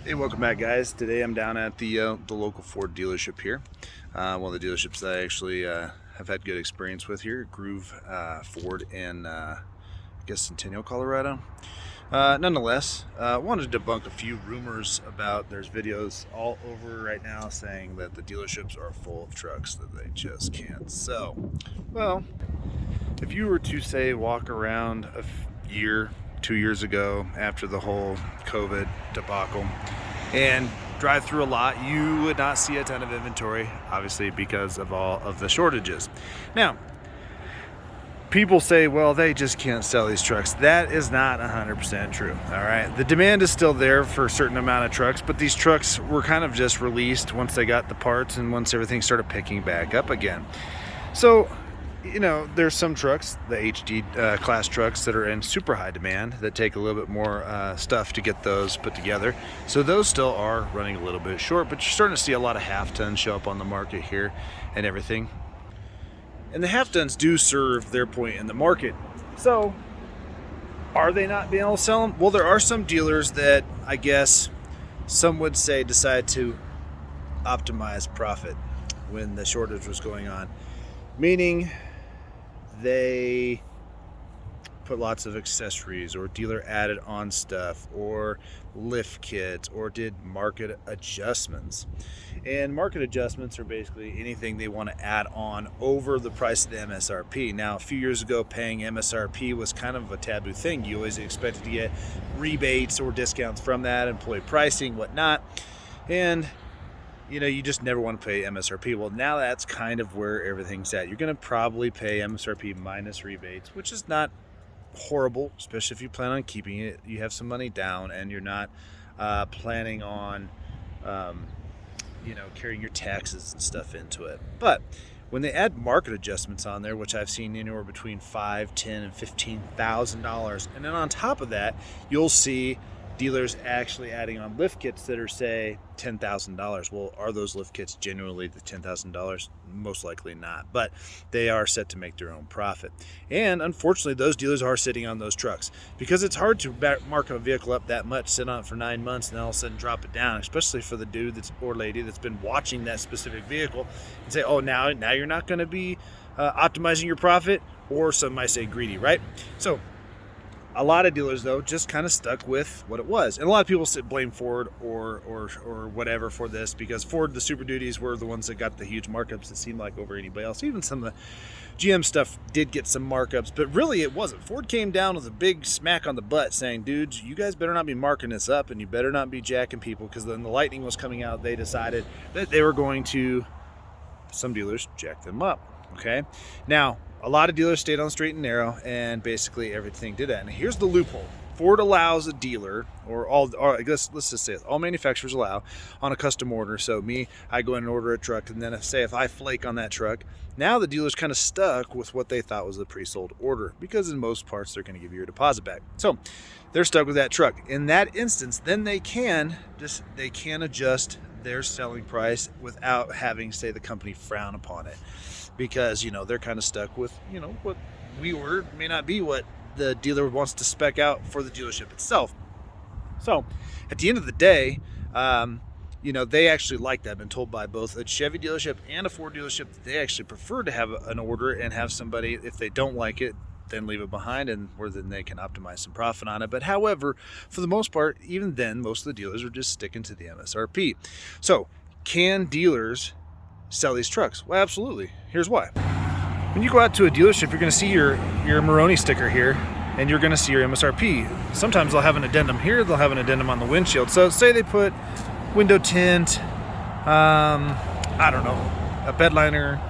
Hey, welcome back, guys. Today I'm down at the local Ford dealership here. One of the dealerships that I actually have had good experience with here, Groove Ford in I guess Centennial, Colorado. Nonetheless, wanted to debunk a few rumors about there's videos all over right now saying that the dealerships are full of trucks that they just can't sell. Well, if you were to say walk around a year, 2 years ago after the whole COVID debacle and drive through a lot, you would not see a ton of inventory, obviously because of all of the shortages. Now, people say, well, they just can't sell these trucks. That is not 100% true, all right? The demand is still there for a certain amount of trucks, but these trucks were kind of just released once they got the parts and once everything started picking back up again. So, you know, there's some trucks, the HD class trucks, that are in super high demand that take a little bit more stuff to get those put together. So those still are running a little bit short, but you're starting to see a lot of half tons show up on the market here and everything. And the half tons do serve their point in the market. So are they not being able to sell them? Well, there are some dealers that I guess some would say decide to optimize profit when the shortage was going on, meaning they put lots of accessories or dealer added on stuff or lift kits or did market adjustments. And market adjustments are basically anything they want to add on over the price of the MSRP. Now, a few years ago, paying MSRP was kind of a taboo thing. You always expected to get rebates or discounts from that, employee pricing, whatnot. And you know, you just never want to pay MSRP. Well, now that's kind of where everything's at. You're going to probably pay MSRP minus rebates, which is not horrible, especially if you plan on keeping it. You have some money down and you're not planning on, carrying your taxes and stuff into it. But when they add market adjustments on there, which I've seen anywhere between $5,000, $10,000, and $15,000, and then on top of that, you'll see dealers actually adding on lift kits that are, say, $10,000. Well, are those lift kits genuinely the $10,000? Most likely not, but they are set to make their own profit. And unfortunately, those dealers are sitting on those trucks because it's hard to mark a vehicle up that much, sit on it for 9 months, and then all of a sudden drop it down, especially for the dude or lady that's been watching that specific vehicle and say, oh, now you're not going to be optimizing your profit, or some might say greedy, right? So a lot of dealers, though, just kind of stuck with what it was. And a lot of people blame Ford or whatever for this, because Ford, the Superduties, were the ones that got the huge markups, it seemed like, over anybody else. Even some of the GM stuff did get some markups, but really it wasn't. Ford came down with a big smack on the butt saying, dudes, you guys better not be marking this up, and you better not be jacking people, because then the Lightning was coming out. They decided that they were going to, some dealers, jack them up. Okay? Now, a lot of dealers stayed on straight and narrow, and basically everything did that. And here's the loophole. Ford allows a dealer, or I guess let's just say it, all manufacturers allow on a custom order. So I go in and order a truck, and then if I flake on that truck, now the dealer's kind of stuck with what they thought was the pre-sold order, because in most parts they're going to give you your deposit back. So they're stuck with that truck. In that instance, then they can adjust their selling price without having, say, the company frown upon it. Because, they're kind of stuck with, what we were may not be what the dealer wants to spec out for the dealership itself. So at the end of the day, they actually like that. I've been told by both a Chevy dealership and a Ford dealership that they actually prefer to have an order and have somebody, if they don't like it, then leave it behind, and where then they can optimize some profit on it. But however, for the most part, even then, most of the dealers are just sticking to the MSRP. So can dealers sell these trucks? Well, absolutely. Here's why. When you go out to a dealership, you're going to see your Maroni sticker here, and you're going to see your MSRP. Sometimes they'll have an addendum here, they'll have an addendum on the windshield. So say they put window tint, a bed liner,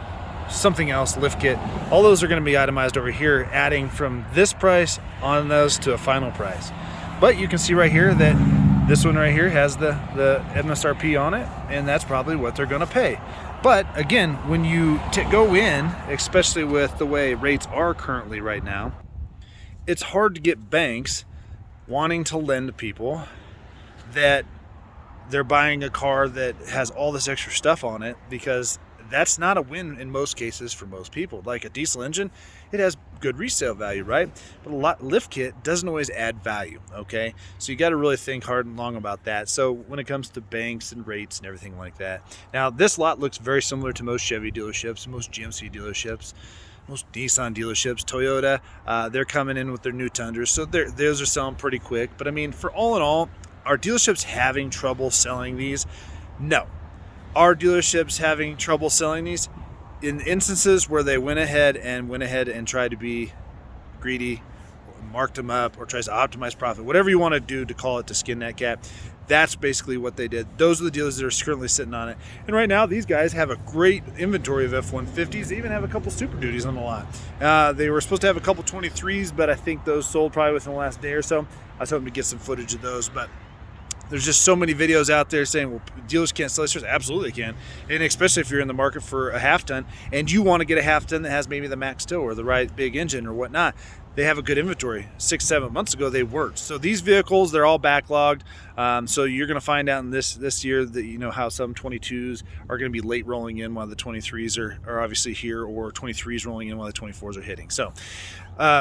something else, lift kit. All those are going to be itemized over here, adding from this price on those to a final price. But you can see right here that this one right here has the MSRP on it, and that's probably what they're going to pay. But again, when you go in, especially with the way rates are currently right now, it's hard to get banks wanting to lend to people that they're buying a car that has all this extra stuff on it, because that's not a win in most cases for most people. Like a diesel engine, it has good resale value, right? But a lift kit doesn't always add value, okay? So you got to really think hard and long about that. So when it comes to banks and rates and everything like that. Now, this lot looks very similar to most Chevy dealerships, most GMC dealerships, most Nissan dealerships, Toyota. They're coming in with their new Tundras, so those are selling pretty quick. But I mean, for all in all, are dealerships having trouble selling these? No. Are dealerships having trouble selling these? In instances where they went ahead and tried to be greedy, marked them up, or tries to optimize profit, whatever you want to do to call it to skin that cat, that's basically what they did. Those are the dealers that are currently sitting on it. And right now, these guys have a great inventory of F-150s. They even have a couple Super Duties on the lot. They were supposed to have a couple 23s, but I think those sold probably within the last day or so. I was hoping to get some footage of those, but there's just so many videos out there saying, well, dealers can't sell these. Absolutely can. And especially if you're in the market for a half ton and you want to get a half ton that has maybe the max tow or the right big engine or whatnot, they have a good inventory. 6-7 months ago, they weren't. So these vehicles, they're all backlogged. So you're going to find out in this year that, you know, how some 22s are going to be late rolling in while the 23s are obviously here, or 23s rolling in while the 24s are hitting. So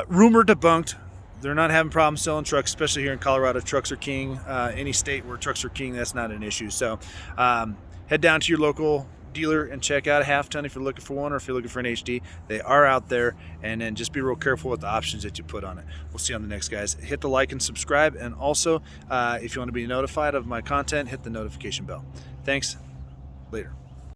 rumor debunked. They're not having problems selling trucks, especially here in Colorado. Trucks are king. Any state where trucks are king, that's not an issue. So head down to your local dealer and check out a half ton if you're looking for one, or if you're looking for an HD. They are out there, and then just be real careful with the options that you put on it. We'll see you on the next, guys. Hit the like and subscribe, and also if you want to be notified of my content, hit the notification bell. Thanks. Later.